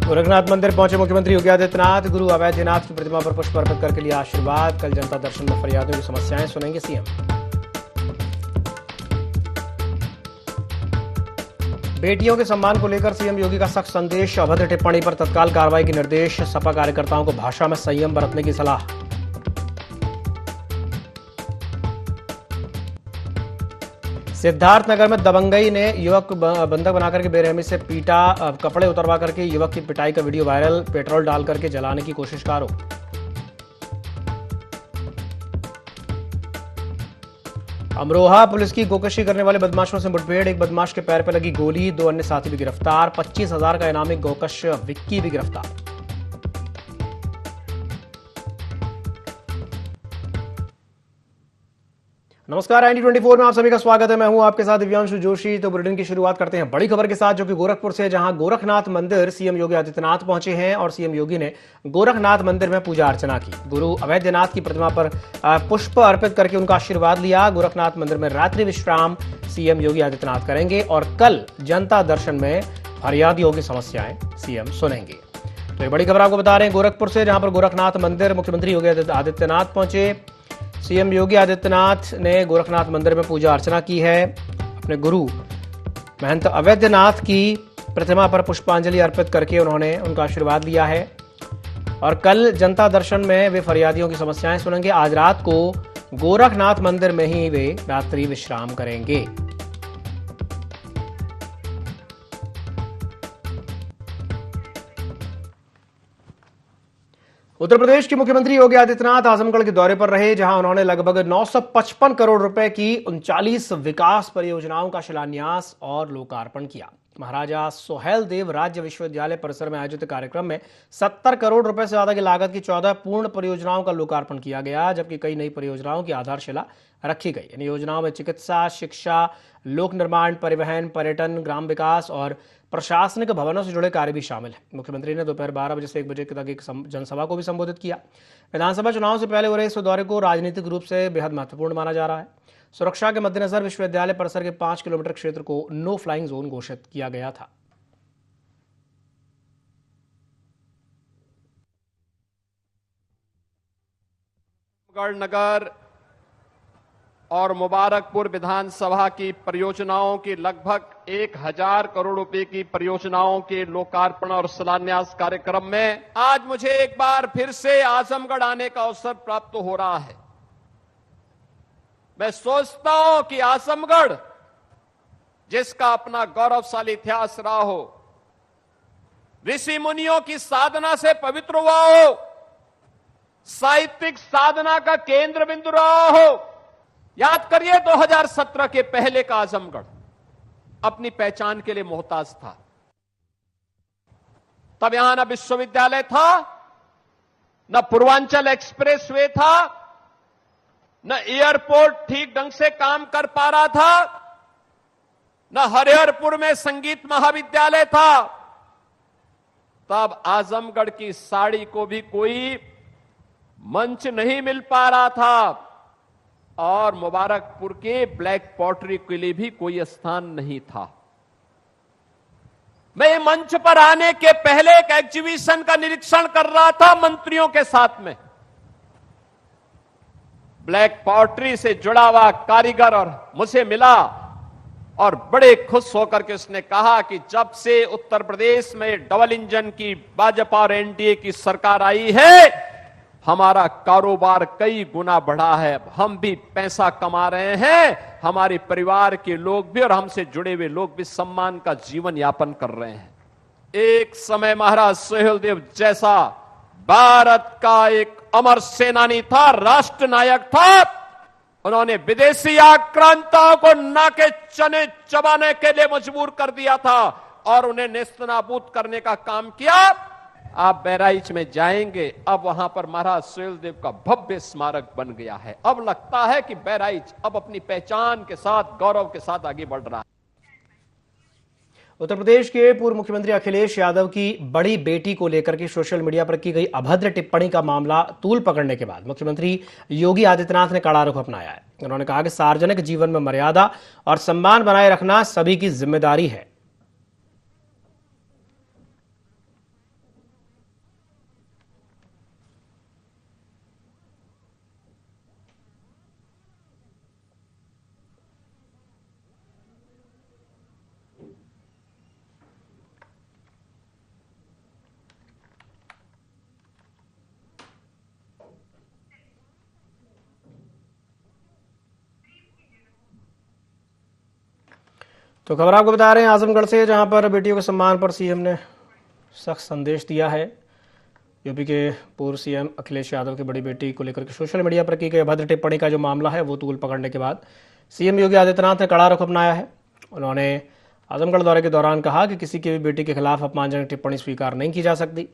गोरखनाथ मंदिर पहुंचे मुख्यमंत्री योगी आदित्यनाथ। गुरु अवैधनाथ की प्रतिमा पर पुष्प अर्पित करके लिया आशीर्वाद। कल जनता दर्शन में फरियादियों की समस्याएं सुनेंगे सीएम। बेटियों के सम्मान को लेकर सीएम योगी का सख्त संदेश। अभद्र टिप्पणी पर तत्काल कार्रवाई के निर्देश। सपा कार्यकर्ताओं को भाषा में संयम बरतने की सलाह। सिद्धार्थनगर में दबंगई ने युवक बंधक बनाकर के बेरहमी से पीटा। कपड़े उतरवा करके युवक की पिटाई का वीडियो वायरल। पेट्रोल डाल करके जलाने की कोशिश का आरोप। अमरोहा पुलिस की गोकशी करने वाले बदमाशों से मुठभेड़। एक बदमाश के पैर पर लगी गोली। 2 अन्य साथी भी गिरफ्तार। 25,000 का इनामी गोकश विक्की भी गिरफ्तार। नमस्कार, ND24 में आप सभी का स्वागत है। मैं हूं आपके साथ दिव्यांशु जोशी। तो बुलेटिन की शुरुआत करते हैं बड़ी खबर के साथ, जो कि गोरखपुर से, जहां गोरखनाथ मंदिर सीएम योगी आदित्यनाथ पहुंचे हैं और सीएम योगी ने गोरखनाथ मंदिर में पूजा अर्चना की। गुरु अवैधनाथ की प्रतिमा पर पुष्प अर्पित करके उनका आशीर्वाद लिया। गोरखनाथ मंदिर में रात्रि विश्राम सीएम योगी आदित्यनाथ करेंगे और कल जनता दर्शन में फरियादियों की समस्याएं सीएम सुनेंगे। तो ये बड़ी खबर आपको बता रहे हैं गोरखपुर से, जहां पर गोरखनाथ मंदिर मुख्यमंत्री योगी आदित्यनाथ पहुंचे। सीएम योगी आदित्यनाथ ने गोरखनाथ मंदिर में पूजा अर्चना की है। अपने गुरु महंत अवैधनाथ की प्रतिमा पर पुष्पांजलि अर्पित करके उन्होंने उनका आशीर्वाद लिया है और कल जनता दर्शन में वे फरियादियों की समस्याएं सुनेंगे। आज रात को गोरखनाथ मंदिर में ही वे रात्रि विश्राम करेंगे। उत्तर प्रदेश के मुख्यमंत्री योगी आदित्यनाथ आजमगढ़ के दौरे पर रहे, जहां उन्होंने लगभग 955 करोड़ रुपए की 39 विकास परियोजनाओं का शिलान्यास और लोकार्पण किया। महाराजा सोहेलदेव राज्य विश्वविद्यालय परिसर में आयोजित कार्यक्रम में 70 करोड़ रुपए से ज्यादा की लागत की 14 पूर्ण परियोजनाओं का लोकार्पण किया गया, जबकि कई नई परियोजनाओं की आधारशिला रखी गई। इन योजनाओं में चिकित्सा, शिक्षा, लोक निर्माण, परिवहन, पर्यटन, ग्राम विकास और प्रशासनिक भवनों से जुड़े कार्य भी शामिल हैं। मुख्यमंत्री ने दोपहर 12 बजे से 1 बजे तक एक जनसभा को भी संबोधित किया। विधानसभा चुनाव से पहले हो रहे इस दौरे को राजनीतिक रूप से बेहद महत्वपूर्ण माना जा रहा है। सुरक्षा के मद्देनजर विश्वविद्यालय परिसर के 5 किलोमीटर क्षेत्र को नो फ्लाइंग जोन घोषित किया गया था। नगर और मुबारकपुर विधानसभा की परियोजनाओं की लगभग 1000 करोड़ रुपए की परियोजनाओं के लोकार्पण और शिलान्यास कार्यक्रम में आज मुझे एक बार फिर से आजमगढ़ आने का अवसर प्राप्त हो रहा है। मैं सोचता हूं कि आजमगढ़, जिसका अपना गौरवशाली इतिहास रहा हो, ऋषि मुनियों की साधना से पवित्र हुआ हो, साहित्यिक साधना का केंद्र बिंदु रहा हो। याद करिए 2017 के पहले का आजमगढ़ अपनी पहचान के लिए मोहताज था। तब यहां न विश्वविद्यालय था, न पूर्वांचल एक्सप्रेसवे था, न एयरपोर्ट ठीक ढंग से काम कर पा रहा था, न हरिहरपुर में संगीत महाविद्यालय था। तब आजमगढ़ की साड़ी को भी कोई मंच नहीं मिल पा रहा था और मुबारकपुर के ब्लैक पॉटरी के लिए भी कोई स्थान नहीं था। मैं मंच पर आने के पहले एक एग्जीबिशन का निरीक्षण कर रहा था मंत्रियों के साथ में। ब्लैक पॉटरी से जुड़ा हुआ कारीगर और मुझे मिला और बड़े खुश होकर के उसने कहा कि जब से उत्तर प्रदेश में डबल इंजन की भाजपा और एनडीए की सरकार आई है, हमारा कारोबार कई गुना बढ़ा है। हम भी पैसा कमा रहे हैं, हमारे परिवार के लोग भी और हमसे जुड़े हुए लोग भी सम्मान का जीवन यापन कर रहे हैं। एक समय महाराज सोहेलदेव जैसा भारत का एक अमर सेनानी था, राष्ट्र नायक था। उन्होंने विदेशी आक्रांताओं को नाके चने चबाने के लिए मजबूर कर दिया था और उन्हें नेस्तनाबूद करने का काम किया। आप बहराइच में जाएंगे, अब वहां पर महाराज सोहेलदेव का भव्य स्मारक बन गया है। अब लगता है कि बहराइच अब अपनी पहचान के साथ, गौरव के साथ आगे बढ़ रहा है। उत्तर प्रदेश के पूर्व मुख्यमंत्री अखिलेश यादव की बड़ी बेटी को लेकर के सोशल मीडिया पर की गई अभद्र टिप्पणी का मामला तूल पकड़ने के बाद मुख्यमंत्री योगी आदित्यनाथ ने कड़ा रुख अपनाया है। उन्होंने कहा कि सार्वजनिक जीवन में मर्यादा और सम्मान बनाए रखना सभी की जिम्मेदारी है। तो खबर आपको बता रहे हैं आजमगढ़ से, जहां पर बेटियों के सम्मान पर सीएम ने सख्त संदेश दिया है। यूपी के पूर्व सीएम अखिलेश यादव की बड़ी बेटी को लेकर के सोशल मीडिया पर की गई अभद्र टिप्पणी का जो मामला है वो तूल पकड़ने के बाद सीएम योगी आदित्यनाथ ने कड़ा रुख अपनाया है। उन्होंने आजमगढ़ दौरे के दौरान कहा कि किसी की भी बेटी के खिलाफ अपमानजनक टिप्पणी स्वीकार नहीं की जा सकती।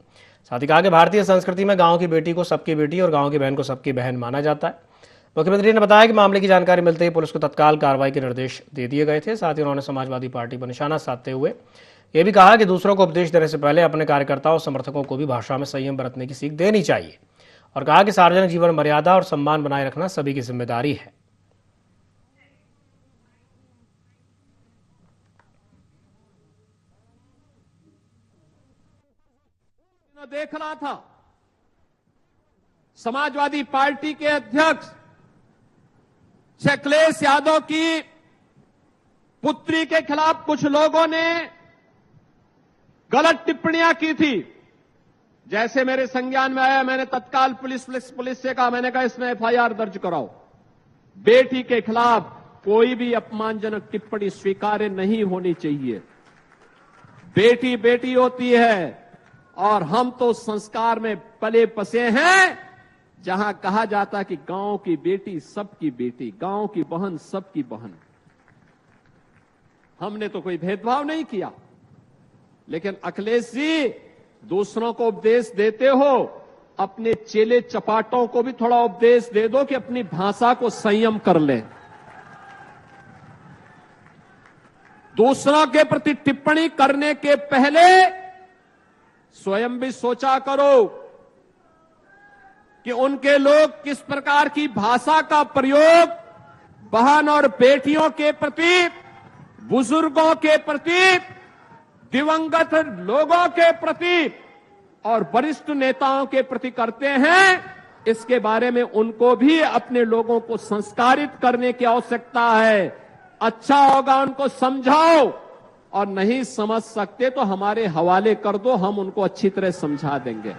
साथ ही कहा कि भारतीय संस्कृति में गाँव की बेटी को सबकी बेटी और गाँव की बहन को सबकी बहन माना जाता है। मुख्यमंत्री ने बताया कि मामले की जानकारी मिलते ही पुलिस को तत्काल कार्रवाई के निर्देश दे दिए गए थे। साथ ही उन्होंने समाजवादी पार्टी पर निशाना साधते हुए यह भी कहा कि दूसरों को उपदेश देने से पहले अपने कार्यकर्ताओं और समर्थकों को भी भाषा में संयम बरतने की सीख देनी चाहिए और कहा कि सार्वजनिक जीवन में मर्यादा और सम्मान बनाए रखना सभी की जिम्मेदारी है। देख रहा था समाजवादी पार्टी के अध्यक्ष अखिलेश यादव की पुत्री के खिलाफ कुछ लोगों ने गलत टिप्पणियां की थी। जैसे मेरे संज्ञान में आया, मैंने तत्काल पुलिस से कहा, मैंने कहा इसमें एफआईआर दर्ज कराओ। बेटी के खिलाफ कोई भी अपमानजनक टिप्पणी स्वीकार्य नहीं होनी चाहिए। बेटी बेटी होती है और हम तो संस्कार में पले बसे हैं जहां कहा जाता कि गांव की बेटी सबकी बेटी, गांव की बहन सबकी बहन। हमने तो कोई भेदभाव नहीं किया, लेकिन अखिलेश जी दूसरों को उपदेश देते हो, अपने चेले चपाटों को भी थोड़ा उपदेश दे दो कि अपनी भाषा को संयम कर ले। दूसरों के प्रति टिप्पणी करने के पहले स्वयं भी सोचा करो कि उनके लोग किस प्रकार की भाषा का प्रयोग बहन और बेटियों के प्रति, बुजुर्गों के प्रति, दिवंगत लोगों के प्रति और वरिष्ठ नेताओं के प्रति करते हैं। इसके बारे में उनको भी अपने लोगों को संस्कारित करने की आवश्यकता है। अच्छा होगा उनको समझाओ, और नहीं समझ सकते तो हमारे हवाले कर दो, हम उनको अच्छी तरह समझा देंगे।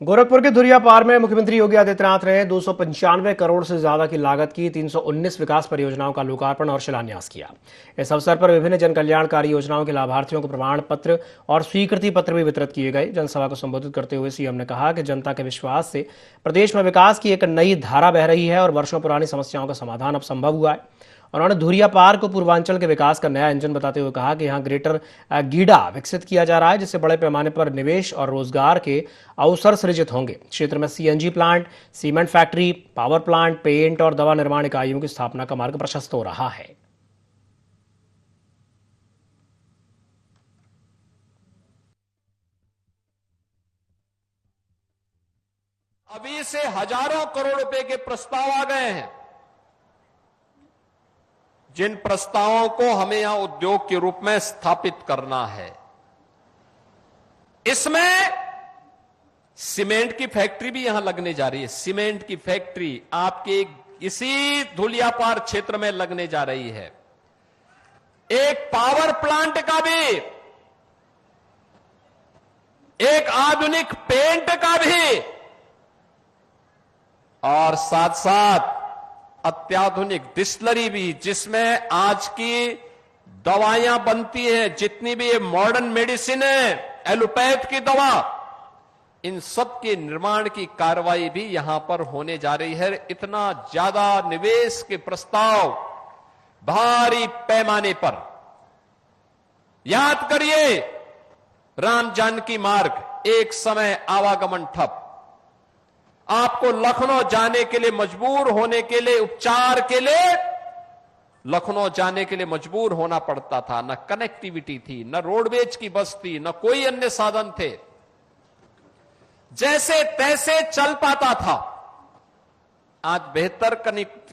गोरखपुर के धुरियापार में मुख्यमंत्री योगी आदित्यनाथ ने 295 करोड़ से ज्यादा की लागत की 319 विकास परियोजनाओं का लोकार्पण और शिलान्यास किया। इस अवसर पर विभिन्न जन कल्याणकारी योजनाओं के लाभार्थियों को प्रमाण पत्र और स्वीकृति पत्र भी वितरित किए गए। जनसभा को संबोधित करते हुए सीएम ने कहा कि जनता के विश्वास से प्रदेश में विकास की एक नई धारा बह रही है और वर्षों पुरानी समस्याओं का समाधान अब संभव हुआ है। उन्होंने धुरियापार को पूर्वांचल के विकास का नया इंजन बताते हुए कहा कि यहां ग्रेटर गीडा विकसित किया जा रहा है, जिससे बड़े पैमाने पर निवेश और रोजगार के अवसर सृजित होंगे। क्षेत्र में CNG plant, cement factory, power plant, paint और दवा निर्माण इकाइयों की स्थापना का मार्ग प्रशस्त हो रहा है। अभी से हजारों करोड़ रुपए के प्रस्ताव आ गए हैं, जिन प्रस्तावों को हमें यहां उद्योग के रूप में स्थापित करना है। इसमें सीमेंट की फैक्ट्री भी यहां लगने जा रही है। सीमेंट की फैक्ट्री आपके इसी धुलियापार क्षेत्र में लगने जा रही है। एक पावर प्लांट का भी, एक आधुनिक पेंट का भी, और साथ साथ अत्याधुनिक डिस्टिलरी भी, जिसमें आज की दवाइयां बनती हैं, जितनी भी ये मॉडर्न मेडिसिन है, एलोपैथ की दवा, इन सब के निर्माण की कार्रवाई भी यहां पर होने जा रही है। इतना ज्यादा निवेश के प्रस्ताव भारी पैमाने पर। याद करिए, राम जानकी मार्ग, एक समय आवागमन ठप, आपको लखनऊ जाने के लिए मजबूर होने के लिए, उपचार के लिए लखनऊ जाने के लिए मजबूर होना पड़ता था। न कनेक्टिविटी थी, न रोडवेज की बस थी, न कोई अन्य साधन थे। जैसे तैसे चल पाता था। आज बेहतर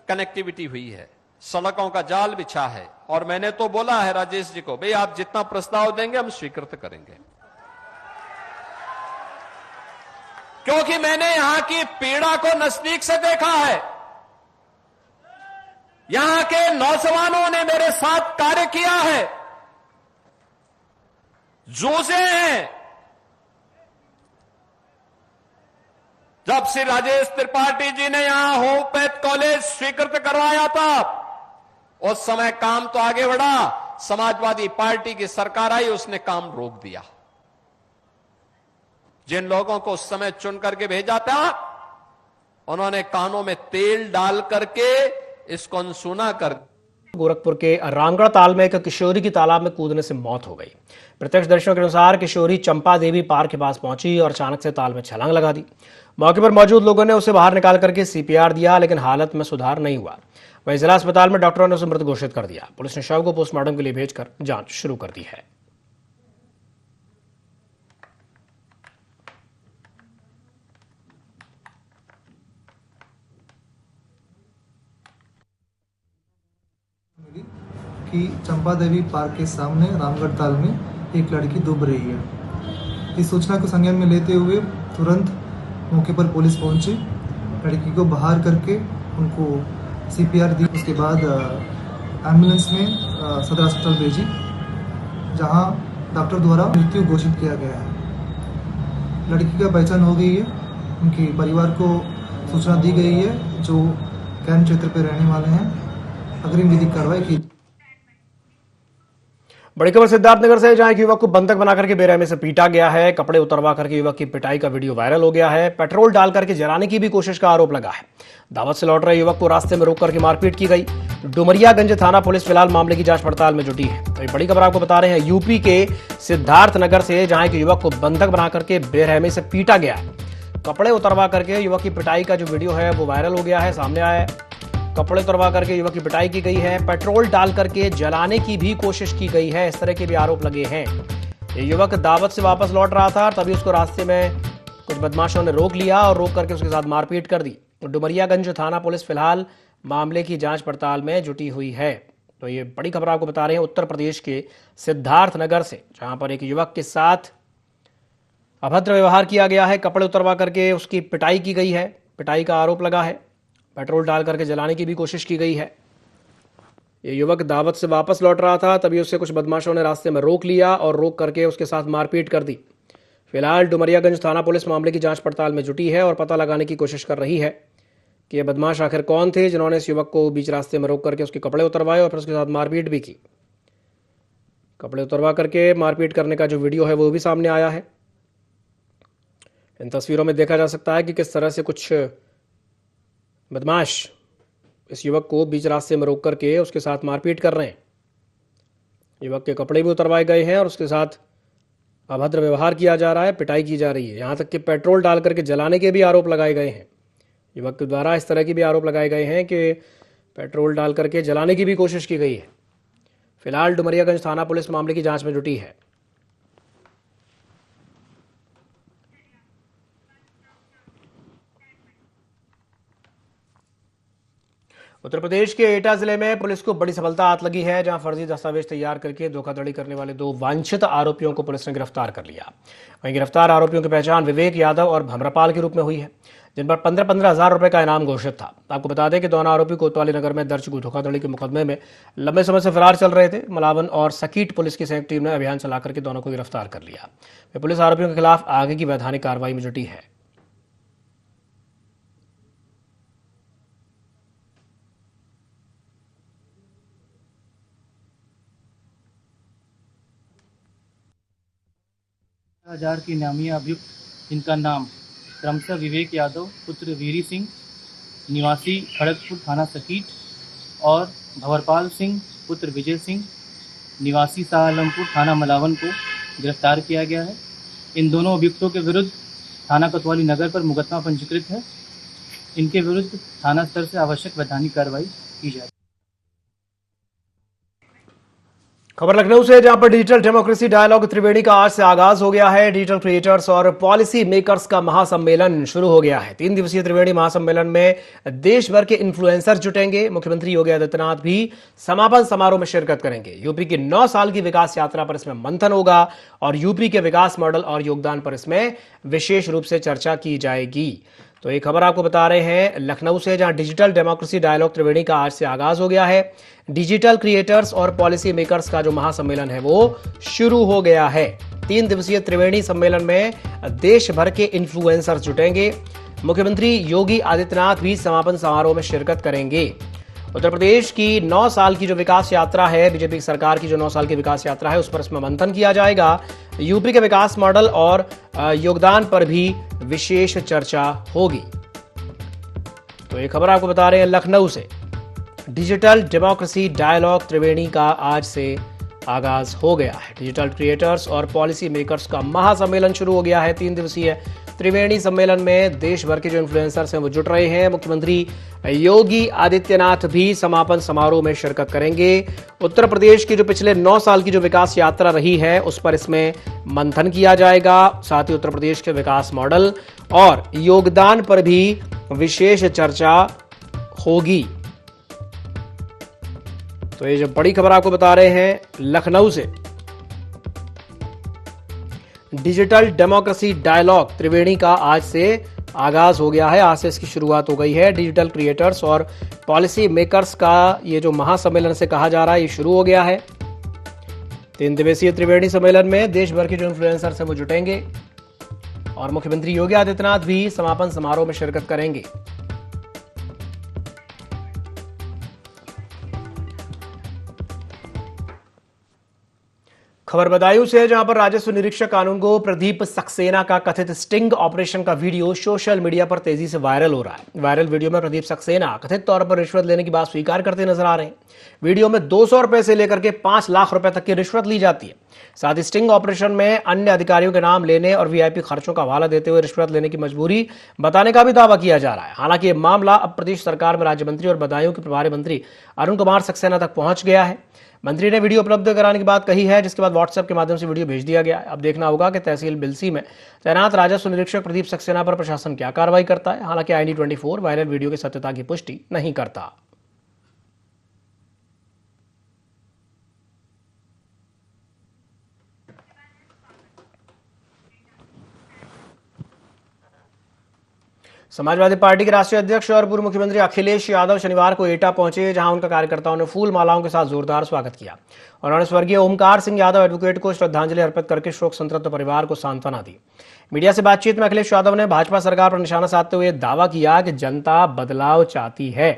कनेक्टिविटी हुई है, सड़कों का जाल बिछा है, और मैंने तो बोला है राजेश जी को, भाई आप जितना प्रस्ताव देंगे हम स्वीकृत करेंगे, क्योंकि मैंने यहां की पीड़ा को नजदीक से देखा है। यहां के नौजवानों ने मेरे साथ कार्य किया है, जूझे हैं। जब श्री राजेश त्रिपाठी जी ने यहां होम्योपैथ कॉलेज स्वीकृत करवाया था, उस समय काम तो आगे बढ़ा, समाजवादी पार्टी की सरकार आई, उसने काम रोक दिया। जिन लोगों को उस समय चुन करके भेजा था, उन्होंने कानों में तेल डाल करके इसको अनसुना कर। गोरखपुर के रामगढ़ ताल में एक किशोरी की तालाब में कूदने से मौत हो गई। प्रत्यक्षदर्शियों के अनुसार किशोरी चंपा देवी पार्क के पास पहुंची और अचानक से ताल में छलांग लगा दी। मौके पर मौजूद लोगों ने उसे बाहर निकाल करके सीपीआर दिया, लेकिन हालत में सुधार नहीं हुआ। वहीं जिला अस्पताल में डॉक्टरों ने उसे मृत घोषित कर दिया। पुलिस ने शव को पोस्टमार्टम के लिए भेजकर जांच शुरू कर दी है। कि चंपा देवी पार्क के सामने रामगढ़ ताल में एक लड़की डूब रही है। इस सूचना को संज्ञान में लेते हुए तुरंत मौके पर पुलिस पहुंची, लड़की को बाहर करके उनको सीपीआर दी। उसके बाद एम्बुलेंस में सदर अस्पताल भेजी, जहां डॉक्टर द्वारा मृत्यु घोषित किया गया है। लड़की का पहचान हो गई है, उनके परिवार को सूचना दी गई है, जो कैंप क्षेत्र पर रहने वाले हैं। अग्रिम विधिक कार्रवाई की। बड़ी खबर सिद्धार्थनगर से, जहां एक युवक को बंधक बना करके बेरहमी से पीटा गया है। कपड़े उतरवा करके युवक की पिटाई का वीडियो वायरल हो गया है। पेट्रोल डाल करके जलाने की भी कोशिश का आरोप लगा है। दावत से लौट रहे युवक को रास्ते में रोक करके मारपीट की गई। डुमरियागंज थाना पुलिस फिलहाल मामले की जांच पड़ताल में जुटी है। तो ये बड़ी खबर आपको बता रहे हैं यूपी के सिद्धार्थनगर से, जहां एक युवक को बंधक बना करके बेरहमी से पीटा गया। कपड़े उतरवा करके युवक की पिटाई का जो वीडियो है वो वायरल हो गया है, सामने आया है। कपड़े उतरवा करके युवक की पिटाई की गई है। पेट्रोल डाल करके जलाने की भी कोशिश की गई है। इस तरह के भी आरोप लगे हैं। ये युवक दावत से वापस लौट रहा था, तभी उसको रास्ते में कुछ बदमाशों ने रोक लिया और रोक करके उसके साथ मारपीट कर दी। डुमरियागंज थाना पुलिस फिलहाल मामले की जांच पड़ताल में जुटी हुई है। तो ये बड़ी खबर आपको बता रहे हैं उत्तर प्रदेश के सिद्धार्थनगर से, जहां पर एक युवक के साथ अभद्र व्यवहार किया गया है। कपड़े उतरवा करके उसकी पिटाई की गई है, पिटाई का आरोप लगा है। पेट्रोल डाल करके जलाने की भी कोशिश की गई है। ये युवक दावत से वापस लौट रहा था, तभी उससे कुछ बदमाशों ने रास्ते में रोक लिया और रोक करके उसके साथ मारपीट कर दी। फिलहाल डुमरियागंज थाना पुलिस मामले की जांच पड़ताल में जुटी है और पता लगाने की कोशिश कर रही है कि ये बदमाश आखिर कौन थे, जिन्होंने इस युवक को बीच रास्ते में रोक करके उसके कपड़े उतरवाए और फिर उसके साथ मारपीट भी की। कपड़े उतरवा करके मारपीट करने का जो वीडियो है वो भी सामने आया है। इन तस्वीरों में देखा जा सकता है कि किस तरह से कुछ बदमाश इस युवक को बीच रास्ते में रोक करके उसके साथ मारपीट कर रहे हैं। युवक के कपड़े भी उतरवाए गए हैं और उसके साथ अभद्र व्यवहार किया जा रहा है, पिटाई की जा रही है। यहाँ तक कि पेट्रोल डाल करके जलाने के भी आरोप लगाए गए हैं। युवक के द्वारा इस तरह के भी आरोप लगाए गए हैं कि पेट्रोल डाल करके जलाने की भी कोशिश की गई है। फिलहाल डुमरियागंज थाना पुलिस मामले की जांच में जुटी है। उत्तर प्रदेश के एटा जिले में पुलिस को बड़ी सफलता हाथ लगी है, जहां फर्जी दस्तावेज तैयार करके धोखाधड़ी करने वाले 2 वांछित आरोपियों को पुलिस ने गिरफ्तार कर लिया। वहीं गिरफ्तार आरोपियों की पहचान विवेक यादव और भमरापाल के रूप में हुई है, जिन पर 15-15 हजार रुपए का इनाम घोषित था। आपको बता दें कि दोनों आरोपी कोतवाली नगर में दर्ज धोखाधड़ी के मुकदमे में लंबे समय से फरार चल रहे थे। मलावन और सकीट पुलिस की संयुक्त टीम ने अभियान चला करके दोनों को गिरफ्तार कर लिया। पुलिस आरोपियों के खिलाफ आगे की वैधानिक कार्रवाई में जुटी है। हजार के नामी अभियुक्त, जिनका नाम क्रमशः विवेक यादव पुत्र वीरी सिंह निवासी खड़गपुर थाना सकीट और भंवरपाल सिंह पुत्र विजय सिंह निवासी शाह आलमपुर थाना मलावन को गिरफ्तार किया गया है। इन दोनों अभियुक्तों के विरुद्ध थाना कोतवाली नगर पर मुकदमा पंजीकृत है। इनके विरुद्ध थाना स्तर से आवश्यक वैधानिक कार्रवाई की जाएगी। खबर लखनऊ से, जहां पर डिजिटल डेमोक्रेसी डायलॉग त्रिवेणी का आज से आगाज हो गया है। डिजिटल क्रिएटर्स और पॉलिसी मेकर्स का महासम्मेलन शुरू हो गया है। 3 दिवसीय त्रिवेणी महासम्मेलन में देश भर के इन्फ्लुएंसर जुटेंगे। मुख्यमंत्री योगी आदित्यनाथ भी समापन समारोह में शिरकत करेंगे। यूपी की 9 साल की विकास यात्रा पर इसमें मंथन होगा और यूपी के विकास मॉडल और योगदान पर इसमें विशेष रूप से चर्चा की जाएगी। तो एक खबर आपको बता रहे हैं लखनऊ से, जहां डिजिटल डेमोक्रेसी डायलॉग त्रिवेणी का आज से आगाज हो गया है। डिजिटल क्रिएटर्स और पॉलिसी मेकर्स का जो महासम्मेलन है वो शुरू हो गया है। 3 दिवसीय त्रिवेणी सम्मेलन में देश भर के इन्फ्लुएंसर्स जुटेंगे। मुख्यमंत्री योगी आदित्यनाथ भी समापन समारोह में शिरकत करेंगे। उत्तर प्रदेश की 9 साल की जो विकास यात्रा है, बीजेपी सरकार की जो 9 साल की विकास यात्रा है, उस पर इसमें मंथन किया जाएगा। यूपी के विकास मॉडल और योगदान पर भी विशेष चर्चा होगी। तो ये खबर आपको बता रहे हैं लखनऊ से। डिजिटल डेमोक्रेसी डायलॉग त्रिवेणी का आज से आगाज हो गया है। डिजिटल क्रिएटर्स और पॉलिसी मेकर्स का महासम्मेलन शुरू हो गया है। 3 दिवसीय त्रिवेणी सम्मेलन में देश भर के जो इन्फ्लुएंसर्स हैं वो जुट रहे हैं। मुख्यमंत्री योगी आदित्यनाथ भी समापन समारोह में शिरकत करेंगे। उत्तर प्रदेश की जो पिछले 9 साल की जो विकास यात्रा रही है उस पर इसमें मंथन किया जाएगा। साथ ही उत्तर प्रदेश के विकास मॉडल और योगदान पर भी विशेष चर्चा होगी। तो ये जो बड़ी खबर आपको बता रहे हैं लखनऊ से, डिजिटल डेमोक्रेसी डायलॉग त्रिवेणी का आज से आगाज हो गया है। आज से इसकी शुरुआत हो गई है। डिजिटल क्रिएटर्स और पॉलिसी मेकर्स का ये जो महासम्मेलन से कहा जा रहा है, ये शुरू हो गया है। 3 दिवसीय त्रिवेणी सम्मेलन में देश भर के जो इन्फ्लुएंसर्स हैं वो जुटेंगे और मुख्यमंत्री योगी आदित्यनाथ भी समापन समारोह में शिरकत करेंगे। खबर बदायूं से है, जहां पर राजस्व निरीक्षक कानून गो प्रदीप सक्सेना का कथित स्टिंग ऑपरेशन का वीडियो सोशल मीडिया पर तेजी से वायरल हो रहा है। वायरल वीडियो में प्रदीप सक्सेना कथित तौर पर रिश्वत लेने की बात स्वीकार करते नजर आ रहे हैं। वीडियो में 200 रुपए से लेकर के 5 लाख रुपए तक की रिश्वत ली जाती है। साथ ही स्टिंग ऑपरेशन में अन्य अधिकारियों के नाम लेने और वीआईपी खर्चों का हवाला देते हुए रिश्वत लेने की मजबूरी बताने का भी दावा किया जा रहा है। हालांकि यह मामला अब प्रदेश सरकार में राज्य मंत्री और बदायूं के प्रभारी मंत्री अरुण कुमार सक्सेना तक पहुंच गया है। मंत्री ने वीडियो उपलब्ध कराने की बात कही है, जिसके बाद व्हाट्सएप के माध्यम से वीडियो भेज दिया गया है। अब देखना होगा कि तहसील बिलसी में तैनात राजस्व निरीक्षक प्रदीप सक्सेना पर प्रशासन क्या कार्रवाई करता है। हालांकि IND24 वायरल वीडियो की सत्यता की पुष्टि नहीं करता। समाजवादी पार्टी के राष्ट्रीय अध्यक्ष और पूर्व मुख्यमंत्री अखिलेश यादव शनिवार को एटा पहुंचे, जहां उनका कार्यकर्ताओं ने फूल मालाओं के साथ जोरदार स्वागत किया। उन्होंने स्वर्गीय ओमकार सिंह यादव एडवोकेट को श्रद्धांजलि अर्पित करके शोक संतप्त परिवार को सांत्वना दी। मीडिया से बातचीत में अखिलेश यादव ने भाजपा सरकार पर निशाना साधते हुए दावा किया कि जनता बदलाव चाहती है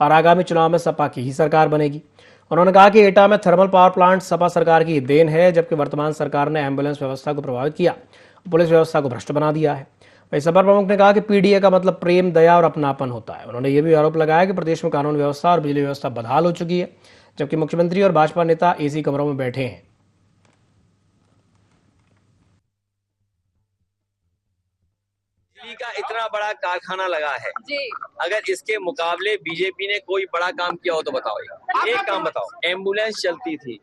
और आगामी चुनाव में सपा की ही सरकार बनेगी। उन्होंने कहा कि एटा में थर्मल पावर प्लांट सपा सरकार की देन है, जबकि वर्तमान सरकार ने एम्बुलेंस व्यवस्था को प्रभावित किया, पुलिस व्यवस्था को भ्रष्ट बना दिया है। वहीं सपा प्रमुख ने कहा कि पीडीए का मतलब प्रेम, दया और अपनापन होता है। उन्होंने यह भी आरोप लगाया कि प्रदेश में कानून व्यवस्था और बिजली व्यवस्था बदहाल हो चुकी है, जबकि मुख्यमंत्री और भाजपा नेता एसी कमरों में बैठे हैं। बिजली का इतना बड़ा कारखाना लगा है जी, अगर इसके मुकाबले बीजेपी ने कोई बड़ा काम किया हो तो बताओ। एक काम बताओ। एम्बुलेंस चलती थी,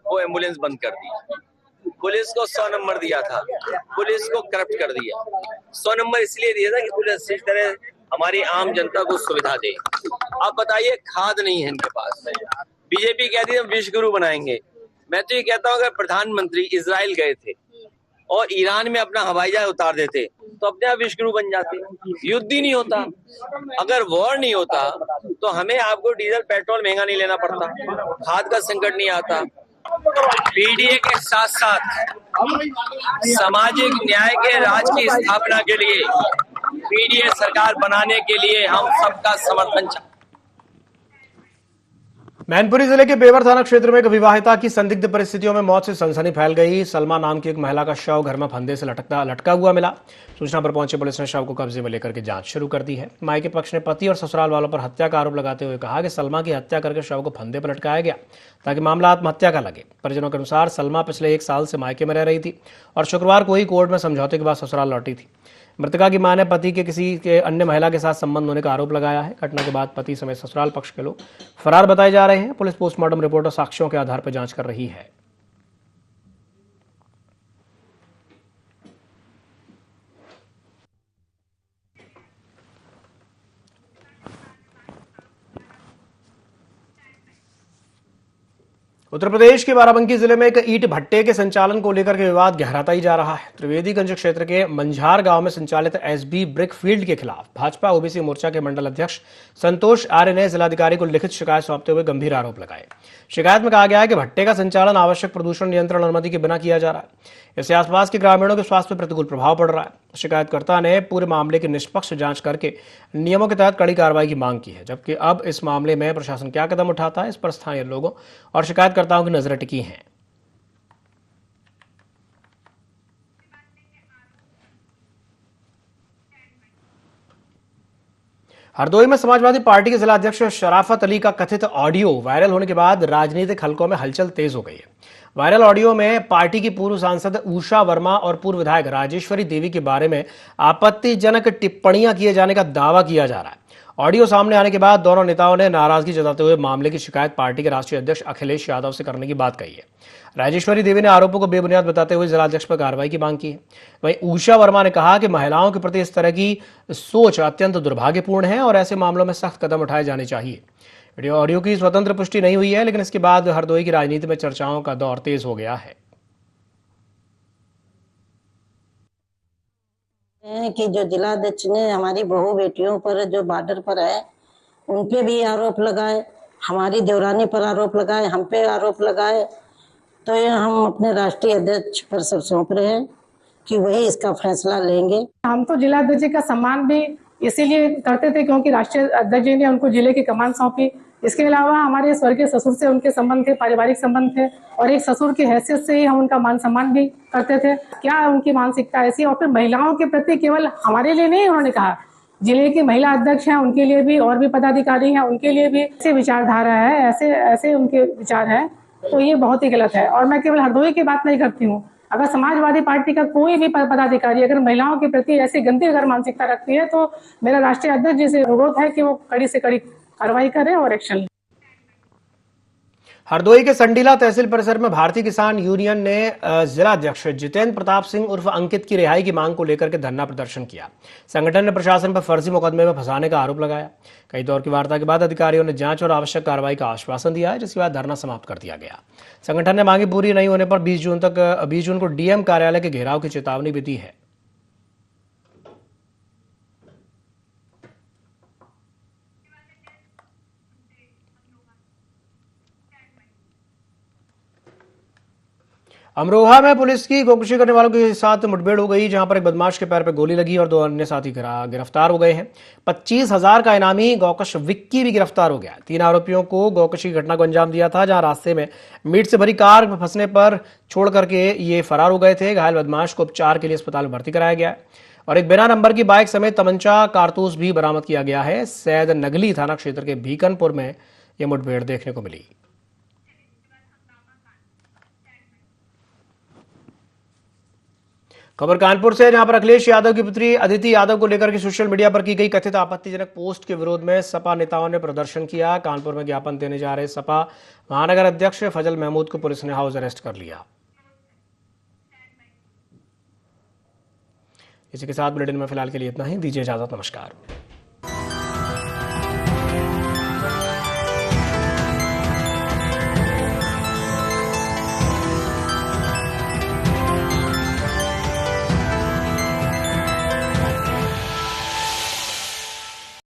वो एम्बुलेंस बंद कर दी। पुलिस को 100 नंबर दिया था, पुलिस को करप्ट कर दिया। 100 नंबर इसलिए दिया था कि पुलिस इस तरह हमारी आम जनता को सुविधा दे। अब बताइए, खाद नहीं है इनके पास। बीजेपी कहती है हम विश्व गुरु बनाएंगे। मैं तो ये कहता हूँ, अगर प्रधानमंत्री इजराइल गए थे और ईरान में अपना हवाई जहाज उतार देते तो अपने आप विश्व गुरु बन जाते। युद्ध ही नहीं होता, अगर वॉर नहीं होता तो हमें आपको डीजल पेट्रोल महंगा नहीं लेना पड़ता, खाद का संकट नहीं आता। पीडीए के साथ साथ सामाजिक न्याय के राज की स्थापना के लिए पीडीए सरकार बनाने के लिए हम सबका समर्थन चाहते हैं। मैनपुरी जिले के बेवर थाना क्षेत्र में एक विवाहिता की संदिग्ध परिस्थितियों में मौत से सनसनी फैल गई। सलमा नाम की एक महिला का शव घर में फंदे से लटका हुआ मिला। सूचना पर पहुंचे पुलिस ने शव को कब्जे में लेकर के जांच शुरू कर दी है। मायके पक्ष ने पति और ससुराल वालों पर हत्या का आरोप लगाते हुए कहा कि सलमा की हत्या करके शव को फंदे पर लटकाया गया ताकि मामला आत्महत्या का लगे। परिजनों के अनुसार सलमा पिछले 1 साल से मायके में रह रही थी और शुक्रवार को ही कोर्ट में समझौते के बाद ससुराल लौटी थी। मृतका की मां ने पति के किसी के अन्य महिला के साथ संबंध होने का आरोप लगाया है। घटना के बाद पति समेत ससुराल पक्ष के लोग फरार बताए जा रहे हैं। पुलिस पोस्टमार्टम रिपोर्ट और साक्ष्यों के आधार पर जांच कर रही है। उत्तर प्रदेश के बाराबंकी जिले में एक ईंट भट्टे के संचालन को लेकर के विवाद गहराता ही जा रहा है। त्रिवेदीगंज क्षेत्र के मंझार गांव में संचालित एसबी ब्रिक फील्ड के खिलाफ भाजपा ओबीसी मोर्चा के मंडल अध्यक्ष संतोष आर्य ने जिलाधिकारी को लिखित शिकायत सौंपते हुए गंभीर आरोप लगाए। शिकायत में कहा गया है कि भट्टे का संचालन आवश्यक प्रदूषण नियंत्रण अनुमति के बिना किया जा रहा है। इससे आसपास के ग्रामीणों के स्वास्थ्य पर प्रतिकूल प्रभाव पड़ रहा है। शिकायतकर्ता ने पूरे मामले की निष्पक्ष जांच करके नियमों के तहत कड़ी कार्रवाई की मांग की है, जबकि अब इस मामले में प्रशासन क्या कदम उठाता है, इस पर स्थानीय लोगों और शिकायतकर्ताओं की नजरें टिकी हैं। हरदोई में समाजवादी पार्टी के जिला अध्यक्ष शराफत अली का कथित ऑडियो वायरल होने के बाद राजनीतिक हलकों में हलचल तेज हो गई है। वायरल ऑडियो में पार्टी की पूर्व सांसद उषा वर्मा और पूर्व विधायक राजेश्वरी देवी के बारे में आपत्तिजनक टिप्पणियां किए जाने का दावा किया जा रहा है। ऑडियो सामने आने के बाद दोनों नेताओं ने नाराजगी जताते हुए मामले की शिकायत पार्टी के राष्ट्रीय अध्यक्ष अखिलेश यादव से करने की बात कही है। राजेश्वरी देवी ने आरोपों को बेबुनियाद बताते हुए जिलाध्यक्ष पर कार्रवाई की मांग की है। वहीं उषा वर्मा ने कहा कि महिलाओं के प्रति इस तरह की सोच अत्यंत दुर्भाग्यपूर्ण है और ऐसे मामलों में सख्त कदम उठाए जाने चाहिए। वीडियो ऑडियो की स्वतंत्र पुष्टि नहीं हुई है, लेकिन इसके बाद हरदोई की राजनीति में चर्चाओं का दौर तेज हो गया है। कि जो जिलाध्यक्ष ने हमारी बहू बेटियों पर जो बॉर्डर पर है उन पे भी आरोप लगाए, हमारी देवरानी पर आरोप लगाए, हम पे आरोप लगाए, तो ये हम अपने राष्ट्रीय अध्यक्ष पर सब सौंप रहे हैं कि वही इसका फैसला लेंगे। हम तो जिलाध्यक्ष का सम्मान भी इसीलिए करते थे क्योंकि राष्ट्रीय अध्यक्ष जी ने उनको जिले की कमान सौंपी। इसके अलावा हमारे स्वर्गीय ससुर से उनके संबंध थे, पारिवारिक संबंध थे और एक ससुर की हैसियत से ही हम उनका मान सम्मान भी करते थे। क्या उनकी मानसिकता ऐसी, और फिर महिलाओं के प्रति केवल हमारे लिए नहीं, उन्होंने कहा जिले के महिला अध्यक्ष हैं उनके लिए भी और भी पदाधिकारी हैं उनके लिए भी ऐसे विचारधारा है, ऐसे उनके विचार है, तो ये बहुत ही गलत है। और मैं केवल हरदोई की बात नहीं करती हूँ, अगर समाजवादी पार्टी का कोई भी पदाधिकारी अगर महिलाओं के प्रति ऐसी गंदी अगर मानसिकता रखती है तो मेरा राष्ट्रीय अध्यक्ष जी से अनुरोध है कि वो कड़ी से कड़ी कार्रवाई करें और एक्शन लें। हरदोई के संडीला तहसील परिसर में भारतीय किसान यूनियन ने जिलाध्यक्ष जितेंद्र प्रताप सिंह उर्फ अंकित की रिहाई की मांग को लेकर के धरना प्रदर्शन किया। संगठन ने प्रशासन पर फर्जी मुकदमे में फंसाने का आरोप लगाया। कई दौर की वार्ता के बाद अधिकारियों ने जांच और आवश्यक कार्रवाई का आश्वासन दिया है, जिसके बाद धरना समाप्त कर दिया गया। संगठन ने मांगे पूरी नहीं होने पर 20 जून को डीएम कार्यालय के घेराव की चेतावनी भी दी है। अमरोहा में पुलिस की गोकशी करने वालों के साथ मुठभेड़ हो गई, जहां पर एक बदमाश के पैर पर गोली लगी और 2 अन्य साथी गिरफ्तार हो गए हैं। 25,000 का इनामी गौकश विक्की भी गिरफ्तार हो गया। 3 आरोपियों को गौकशी की घटना को अंजाम दिया था, जहां रास्ते में मीट से भरी कार में फंसने पर छोड़ करके ये फरार हो गए थे। घायल बदमाश को उपचार के लिए अस्पताल में भर्ती कराया गया है और एक बिना नंबर की बाइक समेत तमंचा कारतूस भी बरामद किया गया है। सैद नगली थाना क्षेत्र के भीकनपुर में यह मुठभेड़ देखने को मिली। खबर कानपुर से, जहां पर अखिलेश यादव की पुत्री अदिति यादव को लेकर के सोशल मीडिया पर की गई कथित आपत्तिजनक पोस्ट के विरोध में सपा नेताओं ने प्रदर्शन किया। कानपुर में ज्ञापन देने जा रहे सपा महानगर अध्यक्ष फजल महमूद को पुलिस ने हाउस अरेस्ट कर लिया। इसी के साथ बुलेटिन में फिलहाल के लिए इतना ही। दीजिए इजाजत, नमस्कार।